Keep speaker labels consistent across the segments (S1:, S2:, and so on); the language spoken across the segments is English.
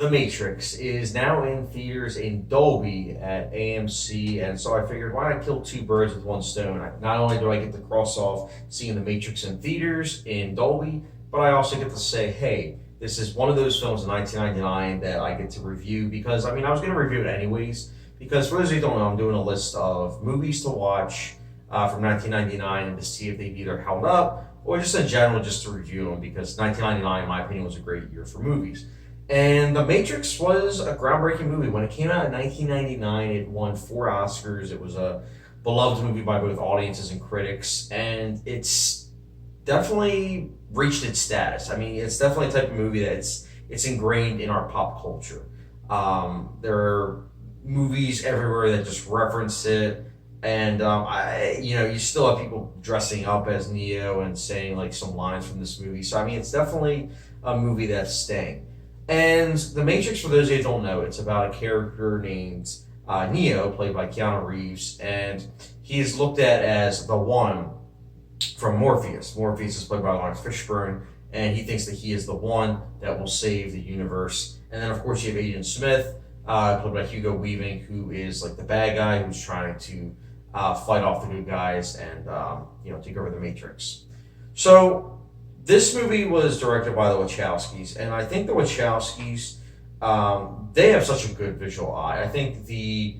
S1: The Matrix is now in theaters in Dolby at AMC, and so I figured, why not kill two birds with one stone? Not only do I get to cross off seeing The Matrix in theaters in Dolby, but I also get to say, hey, this is one of those films in 1999 that I get to review because, I mean, I was going to review it anyways, because for those of you who don't know, I'm doing a list of movies to watch from 1999 and to see if they've either held up or just in general just to review them, because 1999, in my opinion, was a great year for movies. And The Matrix was a groundbreaking movie. When it came out in 1999, it won 4 Oscars. It was a beloved movie by both audiences and critics, and it's definitely reached its status. I mean, it's definitely a type of movie that it's ingrained in our pop culture. There are movies everywhere that just reference it, and you still have people dressing up as Neo and saying like some lines from this movie. So I mean, it's definitely a movie that's staying. And The Matrix, for those of you who don't know, it's about a character named Neo, played by Keanu Reeves, and he is looked at as the one from Morpheus. Morpheus is played by Lawrence Fishburne, and he thinks that he is the one that will save the universe. And then, of course, you have Agent Smith, played by Hugo Weaving, who is like the bad guy who's trying to fight off the good guys and take over the Matrix. So this movie was directed by the Wachowskis, and I think the Wachowskis, they have such a good visual eye. I think the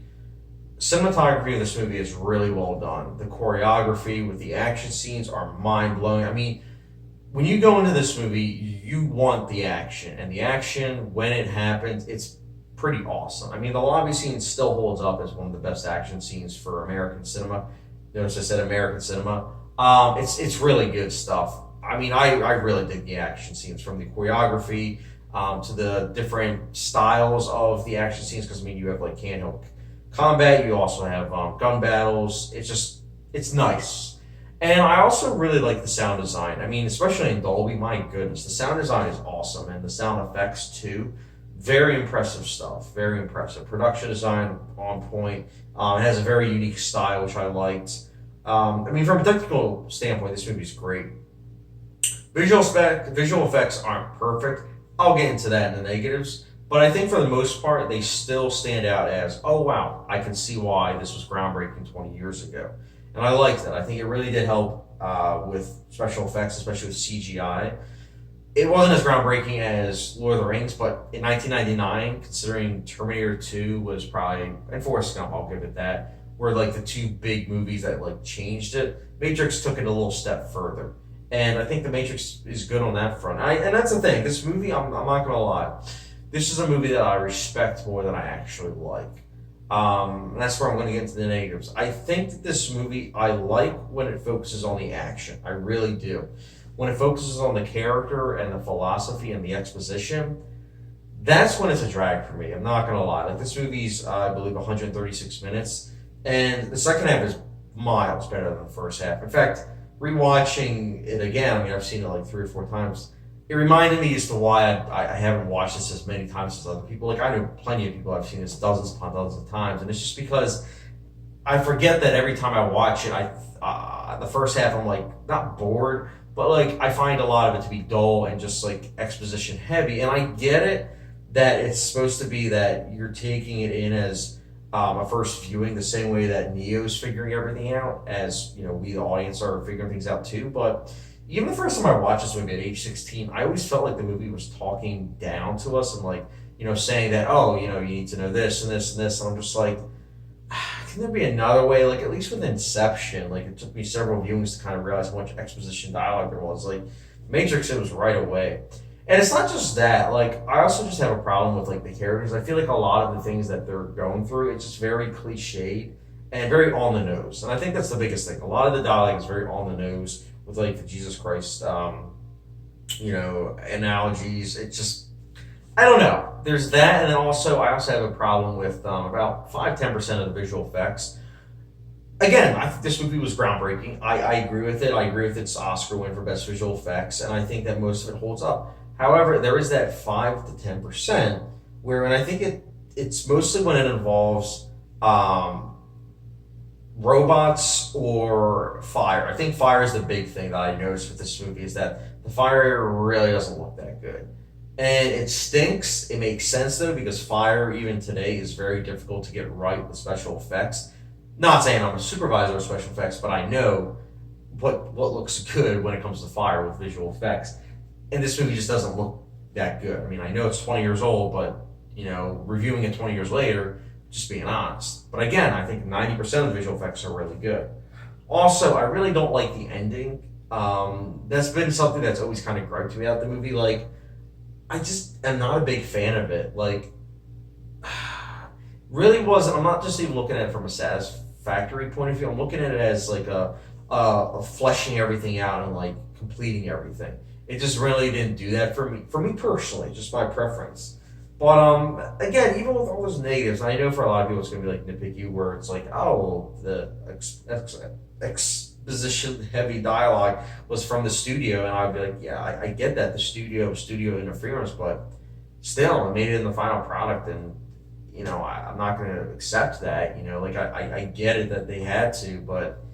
S1: cinematography of this movie is really well done. The choreography with the action scenes are mind-blowing. I mean, when you go into this movie, you want the action, and the action, when it happens, it's pretty awesome. I mean, the lobby scene still holds up as one of the best action scenes for American cinema. Notice I said American cinema. It's really good stuff. I mean, I really dig the action scenes, from the choreography to the different styles of the action scenes, because, I mean, you have, like, handheld combat, you also have gun battles. It's nice. And I also really like the sound design. I mean, especially in Dolby, my goodness, the sound design is awesome, and the sound effects, too. Very impressive stuff, very impressive. Production design on point. It has a very unique style, which I liked. I mean, from a technical standpoint, this movie's great. Visual effects aren't perfect. I'll get into that in the negatives. But I think for the most part, they still stand out as, oh wow, I can see why this was groundbreaking 20 years ago. And I liked that. I think it really did help with special effects, especially with CGI. It wasn't as groundbreaking as Lord of the Rings, but in 1999, considering Terminator 2 was probably, and Forrest Gump, I'll give it that, were like the two big movies that like changed it. Matrix took it a little step further. And I think The Matrix is good on that front. And that's the thing. This movie, I'm not going to lie, this is a movie that I respect more than I actually like. And that's where I'm going to get into the negatives. I think that this movie, I like when it focuses on the action. I really do. When it focuses on the character and the philosophy and the exposition, that's when it's a drag for me. I'm not going to lie. Like, this movie's, I believe, 136 minutes. And the second half is miles better than the first half. In fact, rewatching it again, I mean, I've seen it like 3 or 4 times. It reminded me as to why I haven't watched this as many times as other people. Like, I know plenty of people I've seen this dozens upon dozens of times, and it's just because I forget that every time I watch it, the first half I'm like not bored, but like I find a lot of it to be dull and just like exposition heavy. And I get it that it's supposed to be that you're taking it in as a first viewing, the same way that Neo's figuring everything out, as we the audience are figuring things out too. But even the first time I watched this movie at age 16, I always felt like the movie was talking down to us and like saying that, oh, you need to know this and this and this. And I'm just like, can there be another way? Like, at least with Inception, like, it took me several viewings to kind of realize how much exposition dialogue there was. Like, Matrix, it was right away. And it's not just that. Like, I also just have a problem with, like, the characters. I feel like a lot of the things that they're going through, it's just very cliched and very on the nose. And I think that's the biggest thing. A lot of the dialogue is very on the nose with, like, the Jesus Christ, analogies. It just, I don't know. There's that, and then I also have a problem with about 5-10% of the visual effects. Again, I think this movie was groundbreaking. I agree with it. I agree with its Oscar win for Best Visual Effects, and I think that most of it holds up. However, there is that 5 to 10% where, and I think it's mostly when it involves robots or fire. I think fire is the big thing that I noticed with this movie, is that the fire really doesn't look that good. And it stinks. It makes sense though because fire even today is very difficult to get right with special effects. Not saying I'm a supervisor of special effects, but I know what looks good when it comes to fire with visual effects. And this movie just doesn't look that good. I mean, I know it's 20 years old, but reviewing it 20 years later, just being honest. But again, I think 90% of the visual effects are really good. Also, I really don't like the ending. That's been something that's always kind of griped me out the movie. Like, I just am not a big fan of it. Like, really wasn't. I'm not just even looking at it from a satisfactory point of view. I'm looking at it as like a fleshing everything out and like completing everything. It just really didn't do that for me. For me personally, just my preference. But again, even with all those negatives, I know for a lot of people it's gonna be like nitpicky, where it's like, oh, the exposition heavy dialogue was from the studio, and I'd be like, yeah, I get that the studio interference, but still, it made it in the final product, and I'm not going to accept that. Like I get it that they had to, but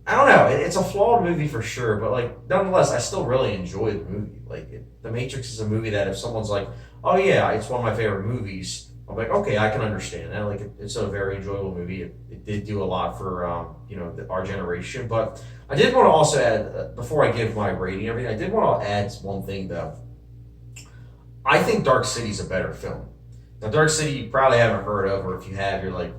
S1: I don't know. It's a flawed movie for sure, but like nonetheless, I still really enjoy the movie. Like The Matrix is a movie that if someone's like, "Oh yeah, it's one of my favorite movies," I'm like, "Okay, I can understand that." Like it's a very enjoyable movie. It did do a lot for our generation. But I did want to also add before I give my rating and everything, I did want to add one thing though. I think Dark City's a better film. Now, Dark City you probably haven't heard of, or if you have, you're like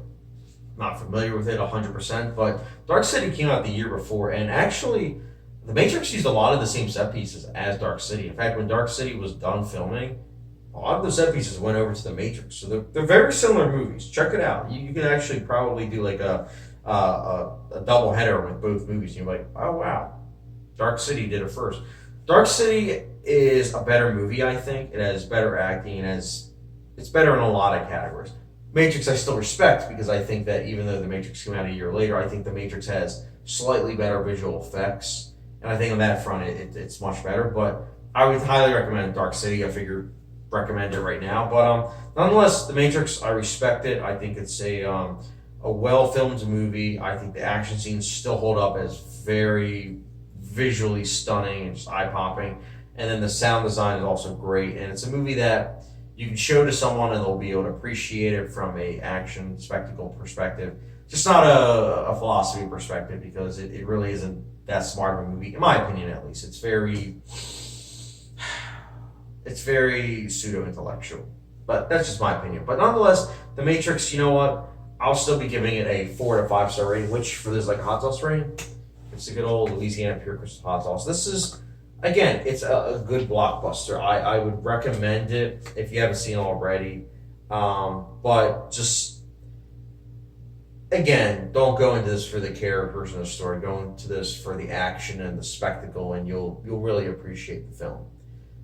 S1: not familiar with it 100%. But Dark City came out the year before, and actually, The Matrix used a lot of the same set pieces as Dark City. In fact, when Dark City was done filming, a lot of the set pieces went over to The Matrix. So they're very similar movies. Check it out. You can actually probably do like a double header with both movies. And you're like, oh wow, Dark City did it first. Dark City is a better movie, I think. It has better acting. It's better in a lot of categories. Matrix I still respect because I think that even though The Matrix came out a year later, I think The Matrix has slightly better visual effects, and I think on that front it's much better. But I would highly recommend Dark City. I figure recommend it right now. But nonetheless, The Matrix I respect it. I think it's a well filmed movie. I think the action scenes still hold up as very visually stunning and just eye popping. And then the sound design is also great. And it's a movie that you can show to someone and they'll be able to appreciate it from a action spectacle perspective. Just not a philosophy perspective because it really isn't that smart of a movie, in my opinion at least. It's very pseudo intellectual. But that's just my opinion. But nonetheless, The Matrix, you know what? I'll still be giving it a 4 to 5 star rating, which for this like a hot sauce rating, it's a good old Louisiana Pure Crystal hot sauce. This is, again, it's a good blockbuster. I would recommend it if you haven't seen it already. But just, again, don't go into this for the characters in the story. Go into this for the action and the spectacle, and you'll really appreciate the film.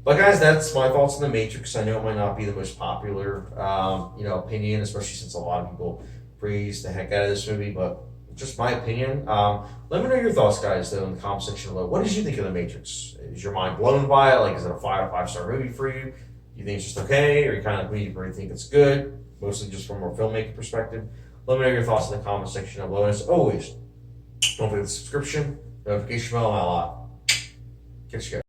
S1: But guys, that's my thoughts on The Matrix. I know it might not be the most popular, opinion, especially since a lot of people praise the heck out of this movie, but just my opinion. Let me know your thoughts, guys, though, in the comment section below. What did you think of The Matrix? Is your mind blown by it? Like, is it a 5 to 5 star movie for you? You think it's just okay, or you kind of me, or you think it's good, mostly just from a filmmaking perspective? Let me know your thoughts in the comment section below. And as always, don't forget the subscription, notification bell, and all that. Catch you guys.